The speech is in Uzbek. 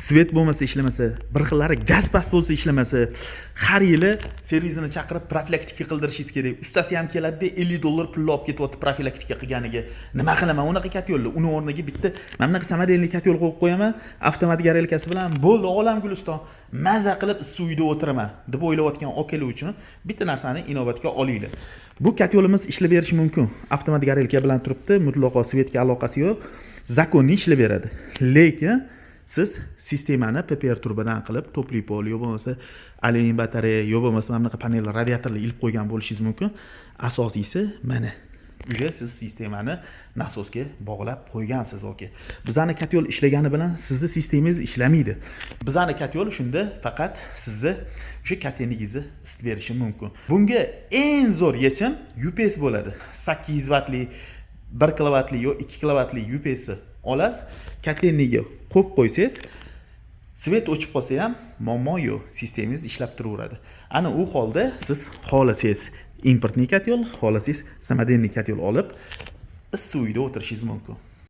svet bo'lmasa ishlamasa, bir xillari gaz past bo'lsa ishlamasa, har yili servisini chaqirib profilaktika qildirishingiz kerak. Ustasi ham keladi-da, $50 pul olib ketyapti profilaktika qilganiga. Nima qilaman unaqa katyolni? Uni o'rniga bitta mana bunaqa samodelniy katyol qo'yib qo'yaman, avtomatik garelkasi bilan bo'ldi, olam guliston. Maza qilib issiq uyda o'tiraman deb o'ylayotgan okalar uchun bitta narsani inobatga olinglar. Bu katyolimiz ishlab berishi mumkin. Avtomatik garelka bilan turibdi, mutlaqo svetga aloqasi yo'q. Zakonni ishlab beradi. Lekin siz sistemani PPR turbadan qilib, topli pol yo bo'lmasa alyumin batareya yo bo'lmasa mana bunaqa panel radiatorlar ilib qo'ygan bo'lishingiz mumkin. Asosiysi mana уже siz sistemani nasosga bog'lab qo'ygansiz, oke. Bizani katyol ishlagani bilan sizni sistemangiz ishlamaydi. Bizani katyol shunda faqat sizni o'sha katenigingizni isitib berishi mumkin. Bunga eng zo'r yechim UPS bo'ladi. 800 vatli 1 kilovatli yo 2 kilovatli UPS olasiz, kateniga qo'yib qo'ysangiz, svet o'chib qolsa ham muammo yo'q, sistemangiz ishlab turaveradi. Ana u holda siz xohlasangiz importniy katyol, xohlasangiz samodelniy katyol olib issiq uyda o'tirishingiz mumkin.